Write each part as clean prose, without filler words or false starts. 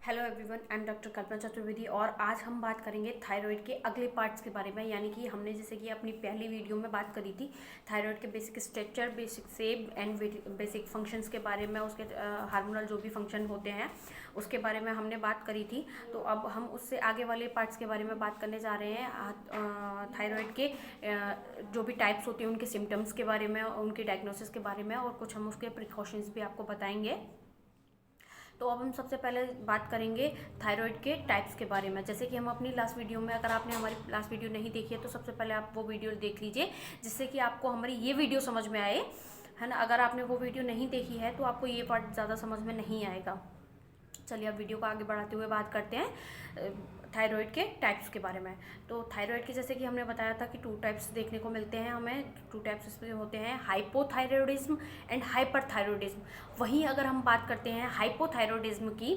Hello everyone, I am doctor Kalpana Chaturvedi और आज हम बात करेंगे थायराइड के अगले पार्ट्स के बारे में। यानी कि हमने जैसे कि अपनी पहली वीडियो में बात करी थी थायराइड के basic structure, basic shape and basic functions के बारे में, उसके हार्मोनल जो भी फंक्शन होते हैं उसके बारे में हमने बात करी थी। तो अब हम उससे आगे वाले पार्ट्स के बारे में बात करने जा रहे हैं, थायराइड के जो भी टाइप्स होते हैं उनके सिम्टम्स के बारे में, उनके डायग्नोसिस के बारे में, और कुछ हम उसके प्रिकॉशंस भी आपको बताएंगे। तो अब हम सबसे पहले बात करेंगे थायराइड के टाइप्स के बारे में। जैसे कि हम अपनी लास्ट वीडियो में, अगर आपने हमारी लास्ट वीडियो नहीं देखी है तो सबसे पहले आप वो वीडियो देख लीजिए, जिससे कि आपको हमारी ये वीडियो समझ में आए, है ना। अगर आपने वो वीडियो नहीं देखी है तो आपको ये पार्ट ज़्यादा समझ में नहीं आएगा। चलिए अब वीडियो को आगे बढ़ाते हुए बात करते हैं थायराइड के टाइप्स के बारे में। तो थायराइड के जैसे कि हमने बताया था कि टू टाइप्स देखने को मिलते हैं हमें। टू टाइप्स इसमें होते हैं, हाइपोथायरॉयडिज्म एंड हाइपरथायरॉयडिज्म। वहीं अगर हम बात करते हैं हाइपोथायरॉयडिज्म की,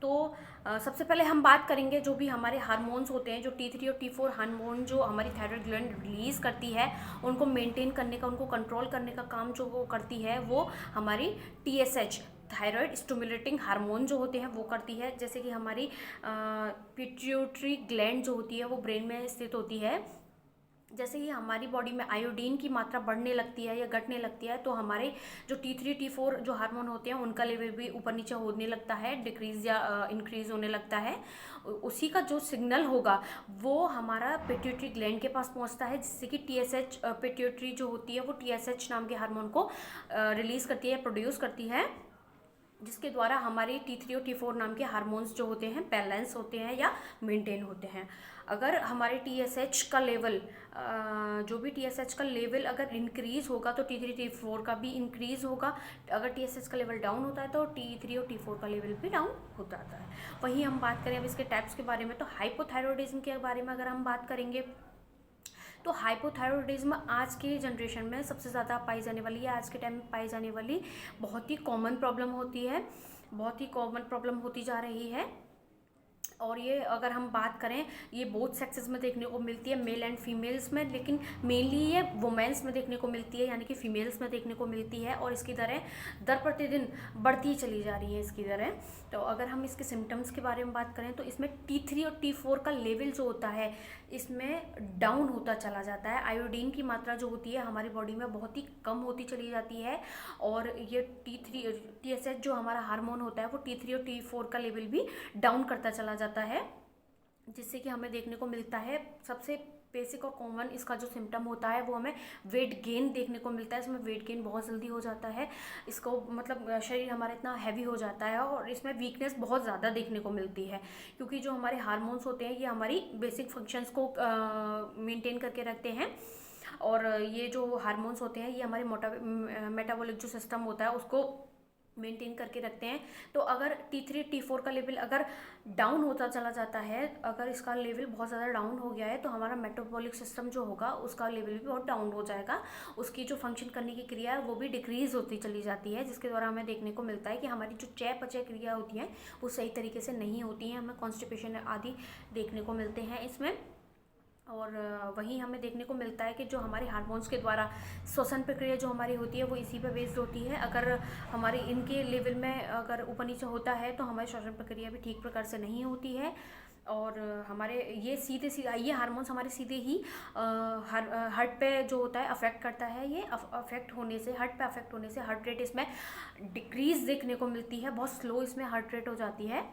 तो सबसे पहले हम बात करेंगे जो भी हमारे हार्मोन्स होते हैं, जो T3 और T4 हार्मोन जो हमारी थायराइड ग्लैंड रिलीज़ करती है, उनको मेंटेन करने का, उनको कंट्रोल करने का काम जो वो करती है, वो हमारी TSH, थायराइड स्टिमुलेटिंग हार्मोन जो होते हैं वो करती है। जैसे कि हमारी पिट्यूटरी ग्लैंड जो होती है वो ब्रेन में स्थित होती है। जैसे ही हमारी बॉडी में आयोडीन की मात्रा बढ़ने लगती है या घटने लगती है, तो हमारे जो T3 T4 जो हार्मोन होते हैं उनका लेवल भी ऊपर नीचे होने लगता है, डिक्रीज या इंक्रीज होने लगता है। उसी का जो सिग्नल होगा वो हमारा पिट्यूटरी ग्लैंड के पास पहुंचता है, जिससे कि TSH, पिट्यूटरी जो होती है वो TSH नाम के हार्मोन को रिलीज करती है, प्रोड्यूस करती है, जिसके द्वारा हमारे T3 और T4 नाम के हार्मोन्स जो होते हैं बैलेंस होते हैं या मेंटेन होते हैं। अगर हमारे TSH का लेवल, जो भी TSH का लेवल अगर इंक्रीज़ होगा तो T3 T4 का भी इंक्रीज़ होगा। अगर TSH का लेवल डाउन होता है तो T3 और T4 का लेवल भी डाउन हो जाता है। वहीं हम बात करें अब इसके टाइप्स के बारे में, तो हाइपोथायरॉयडिज्म के बारे में अगर हम बात करेंगे, तो हाइपोथायरॉयडिज्म आज की जनरेशन में सबसे ज़्यादा पाई जाने वाली है, आज के टाइम में पाई जाने वाली बहुत ही कॉमन प्रॉब्लम होती है, बहुत ही कॉमन प्रॉब्लम होती जा रही है। और ये अगर हम बात करें, ये बोथ सेक्सेस में देखने को मिलती है, मेल एंड फीमेल्स में, लेकिन मेनली ये वुमेन्स में देखने को मिलती है, यानी कि फीमेल्स में देखने को मिलती है। और इसकी दरें दर प्रतिदिन बढ़ती चली जा रही हैं इसकी दरें। तो अगर हम इसके सिम्टम्स के बारे में बात करें, तो इसमें T3 और T4 का लेवल जो होता है इसमें डाउन होता चला जाता है। आयोडीन की मात्रा जो होती है हमारी बॉडी में बहुत ही कम होती चली जाती है। और ये TSH जो हमारा हार्मोन होता है वो T3 और T4 का लेवल भी डाउन करता चला जाता है, जिससे कि हमें देखने को मिलता है सबसे बेसिक और कॉमन इसका जो सिम्टम होता है वो हमें वेट गेन देखने को मिलता है। इसमें वेट गेन बहुत जल्दी हो जाता है, इसको मतलब शरीर हमारा इतना हैवी हो जाता है, और इसमें वीकनेस बहुत ज़्यादा देखने को मिलती है, क्योंकि जो हमारे हार्मोन्स होते हैं ये हमारी बेसिक फंक्शंस को मेंटेन करके रखते हैं। और ये जो हार्मोन्स होते हैं ये हमारे मेटाबॉलिक जो सिस्टम होता है उसको मेंटेन करके रखते हैं। तो अगर T3 T4 का लेवल अगर डाउन होता चला जाता है, अगर इसका लेवल बहुत ज़्यादा डाउन हो गया है, तो हमारा मेटाबॉलिक सिस्टम जो होगा उसका लेवल भी बहुत डाउन हो जाएगा। उसकी जो फंक्शन करने की क्रिया है वो भी डिक्रीज़ होती चली जाती है, जिसके द्वारा हमें देखने को मिलता है कि हमारी जो चयापचय क्रिया होती है वो सही तरीके से नहीं होती हैं, हमें कॉन्स्टिपेशन आदि देखने को मिलते हैं इसमें। और वहीं हमें देखने को मिलता है कि जो हमारे हार्मोन्स के द्वारा श्वसन प्रक्रिया जो हमारी होती है वो इसी पर बेस्ड होती है। अगर हमारे इनके लेवल में अगर ऊपर नीचे होता है तो हमारी श्वसन प्रक्रिया भी ठीक प्रकार से नहीं होती है। और हमारे ये हार्मोन्स हमारे सीधे ही हार्ट पे जो होता है अफेक्ट करता है। ये अफेक्ट होने से, हार्ट पे अफेक्ट होने से हार्ट रेट इसमें डिक्रीज देखने को मिलती है, बहुत स्लो इसमें हार्ट रेट हो जाती है।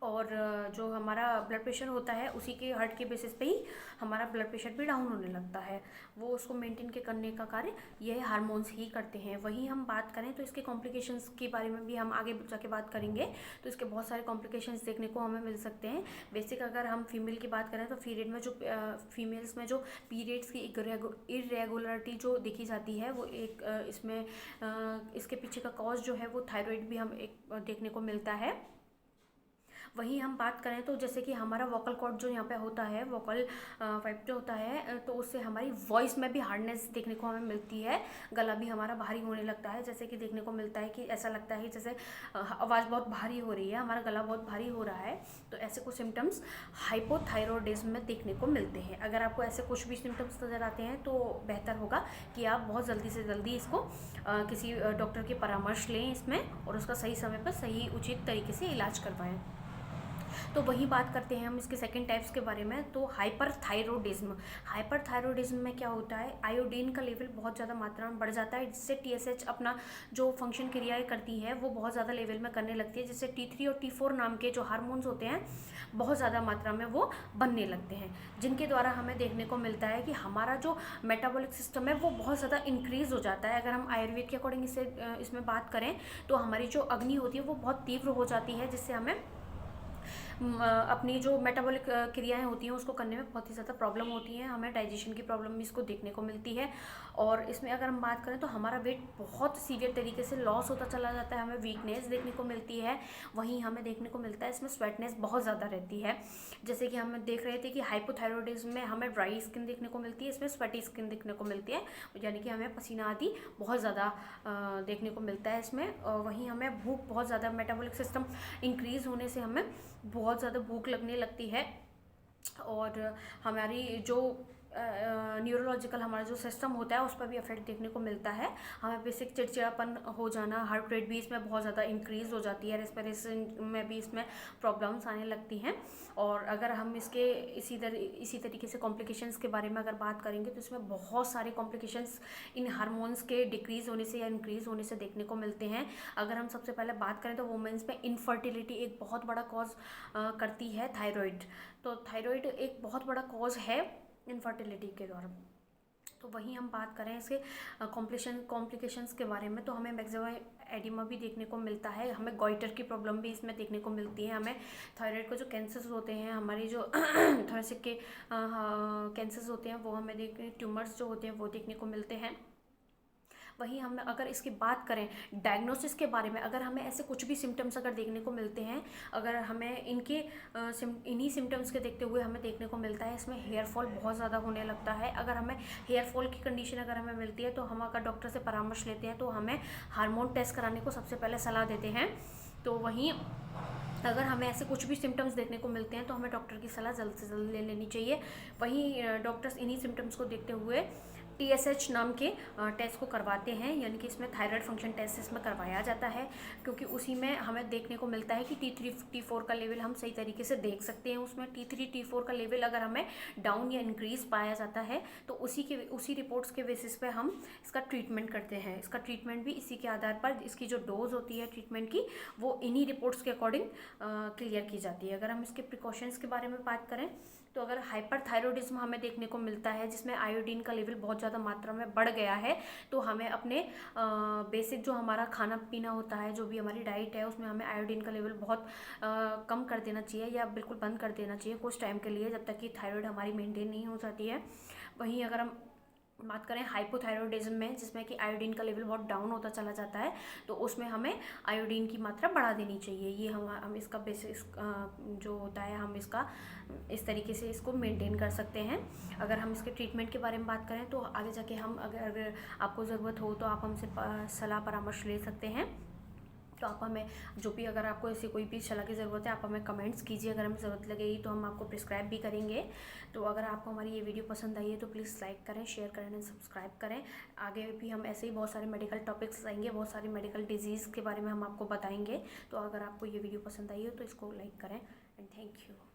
और जो हमारा ब्लड प्रेशर होता है उसी के हार्ट के बेसिस पे ही हमारा ब्लड प्रेशर भी डाउन होने लगता है। वो उसको मेंटेन के करने का कार्य ये हार्मोन्स ही करते हैं। वहीं हम बात करें तो इसके कॉम्प्लिकेशंस के बारे में भी हम आगे जाके बात करेंगे। तो इसके बहुत सारे कॉम्प्लिकेशंस देखने को हमें मिल सकते हैं। बेसिक अगर हम फीमेल की बात करें तो पीरियड में जो फीमेल्स में जो पीरियड्स की इरेगुलरिटी जो देखी जाती है वो एक इसमें इसके पीछे का कॉज जो है वो थायराइड भी हम एक देखने को मिलता है। वहीं हम बात करें तो जैसे कि हमारा वोकल कॉर्ड जो यहाँ पे होता है, वोकल वाइप जो होता है, तो उससे हमारी वॉइस में भी हार्डनेस देखने को हमें मिलती है। गला भी हमारा भारी होने लगता है, जैसे कि देखने को मिलता है कि ऐसा लगता है जैसे आवाज़ बहुत भारी हो रही है, हमारा गला बहुत भारी हो रहा है। तो ऐसे कुछ सिम्टम्स हाइपोथायरॉयडिज्म में देखने को मिलते हैं। अगर आपको ऐसे कुछ भी सिम्टम्स नज़र आते हैं तो बेहतर होगा कि आप बहुत जल्दी से जल्दी इसको किसी डॉक्टर की परामर्श लें इसमें, और उसका सही समय पर सही उचित तरीके से इलाज करवाएं। तो वही बात करते हैं हम इसके सेकंड टाइप्स के बारे में। तो हाइपरथायरॉयडिज्म में क्या होता है, आयोडीन का लेवल बहुत ज़्यादा मात्रा में बढ़ जाता है, जिससे TSH अपना जो फंक्शन क्रियाएं करती है वो बहुत ज़्यादा लेवल में करने लगती है, जिससे T3 और T4 नाम के जो हार्मोन्स होते हैं बहुत ज़्यादा मात्रा में वो बनने लगते हैं, जिनके द्वारा हमें देखने को मिलता है कि हमारा जो मेटाबॉलिक सिस्टम है वो बहुत ज़्यादा इंक्रीज़ हो जाता है। अगर हम आयुर्वेद के अकॉर्डिंग इसमें बात करें तो हमारी जो अग्नि होती है वो बहुत तीव्र हो जाती है, जिससे हमें अपनी जो मेटाबॉलिक क्रियाएं होती हैं उसको करने में बहुत ही ज़्यादा प्रॉब्लम होती है, हमें डाइजेशन की प्रॉब्लम भी इसको देखने को मिलती है। और इसमें अगर हम बात करें तो हमारा वेट बहुत सीवियर तरीके से लॉस होता चला जाता है, हमें वीकनेस देखने को मिलती है। वहीं हमें देखने को मिलता है इसमें स्वेटनेस बहुत ज़्यादा रहती है, जैसे कि हम देख रहे थे कि हाइपोथायरॉयडिज्म में हमें ड्राई स्किन देखने को मिलती है, इसमें स्वेटी स्किन देखने को मिलती है, यानी कि हमें पसीना आदि बहुत ज़्यादा देखने को मिलता है इसमें। वहीं हमें भूख बहुत ज़्यादा, मेटाबॉलिक सिस्टम इंक्रीज़ होने से हमें बहुत ज़्यादा भूख लगने लगती है, और हमारी जो न्यूरोलॉजिकल हमारा जो सिस्टम होता है उस पर भी इफेक्ट देखने को मिलता है। हमें बेसिक चिड़चिड़ापन हो जाना, हार्ट रेट भी इसमें बहुत ज़्यादा इंक्रीज़ हो जाती है, रेस्पिरेशन में भी इसमें प्रॉब्लम्स आने लगती हैं। और अगर हम इसके इसी तरीके से कॉम्प्लिकेशंस के बारे में अगर बात करेंगे तो इसमें बहुत सारे कॉम्प्लिकेशंस इन हार्मोन्स के डिक्रीज़ होने से या इंक्रीज़ होने से देखने को मिलते हैं। अगर हम सबसे पहले बात करें तो वुमेन्स में इनफर्टिलिटी एक बहुत बड़ा कॉज करती है थायराइड। तो थायराइड एक बहुत बड़ा कॉज है इनफर्टिलिटी के दौरान। तो वहीं हम बात करें इसके कॉम्प्लिकेशंस के बारे में तो हमें मैक्सिमम एडिमा भी देखने को मिलता है, हमें गॉइटर की प्रॉब्लम भी इसमें देखने को मिलती है, हमें थायराइड को जो कैंसर्स होते हैं, हमारी जो थोरेसिक के कैंसर्स होते हैं वो हमें ट्यूमर्स जो होते हैं वो देखने को मिलते हैं। वहीं हम अगर इसकी बात करें डायग्नोसिस के बारे में, अगर हमें ऐसे कुछ भी सिम्टम्स अगर देखने को मिलते हैं, अगर हमें इन्हीं सिम्टम्स के देखते हुए हमें देखने को मिलता है इसमें हेयर फॉल बहुत ज़्यादा होने लगता है। अगर हमें हेयर फॉल की कंडीशन अगर हमें मिलती है तो हम अगर डॉक्टर से परामर्श लेते हैं तो हमें हार्मोन टेस्ट कराने को सबसे पहले सलाह देते हैं। तो वहीं अगर हमें ऐसे कुछ भी सिम्टम्स देखने को मिलते हैं तो हमें डॉक्टर की सलाह जल्द से जल्द ले लेनी चाहिए। वहीं डॉक्टर्स इन्हीं सिम्टम्स को देखते हुए TSH नाम के टेस्ट को करवाते हैं, यानी कि इसमें थायराइड फंक्शन टेस्ट इसमें करवाया जाता है, क्योंकि उसी में हमें देखने को मिलता है कि T3 T4 का लेवल हम सही तरीके से देख सकते हैं। उसमें T3 T4 का लेवल अगर हमें डाउन या इंक्रीज पाया जाता है तो उसी रिपोर्ट्स के बेसिस पे हम इसका ट्रीटमेंट करते हैं। इसका ट्रीटमेंट भी इसी के आधार पर, इसकी जो डोज होती है ट्रीटमेंट की वो इन्हीं रिपोर्ट्स के अकॉर्डिंग क्लियर की जाती है। अगर हम इसके प्रिकॉशंस के बारे में बात करें तो अगर हाइपरथायरॉयडिज्म हमें देखने को मिलता है जिसमें आयोडीन का लेवल बहुत ज़्यादा मात्रा में बढ़ गया है, तो हमें अपने बेसिक जो हमारा खाना पीना होता है, जो भी हमारी डाइट है, उसमें हमें आयोडीन का लेवल बहुत कम कर देना चाहिए या बिल्कुल बंद कर देना चाहिए कुछ टाइम के लिए, जब तक कि थायराइड हमारी मेंटेन नहीं हो जाती है। वहीं अगर हम बात करें हाइपोथायरॉयडिज्म में, जिसमें कि आयोडीन का लेवल बहुत डाउन होता चला जाता है, तो उसमें हमें आयोडीन की मात्रा बढ़ा देनी चाहिए। ये हम इसका बेसिक जो होता है, हम इसका इस तरीके से इसको मेंटेन कर सकते हैं। अगर हम इसके ट्रीटमेंट के बारे में बात करें तो आगे जाके हम अगर आपको ज़रूरत हो तो आप हमसे सलाह परामर्श ले सकते हैं। तो आप हमें जो भी, अगर आपको ऐसी कोई भी सलाह की ज़रूरत है आप हमें कमेंट्स कीजिए, अगर हमें ज़रूरत लगेगी तो हम आपको प्रिस्क्राइब भी करेंगे। तो अगर आपको हमारी ये वीडियो पसंद आई है तो प्लीज़ लाइक करें, शेयर करें एंड सब्सक्राइब करें। आगे भी हम ऐसे ही बहुत सारे मेडिकल टॉपिक्स आएंगे, बहुत सारी मेडिकल डिजीज़ के बारे में हम आपको बताएंगे। तो अगर आपको ये वीडियो पसंद आई है तो इसको लाइक करें एंड थैंक यू।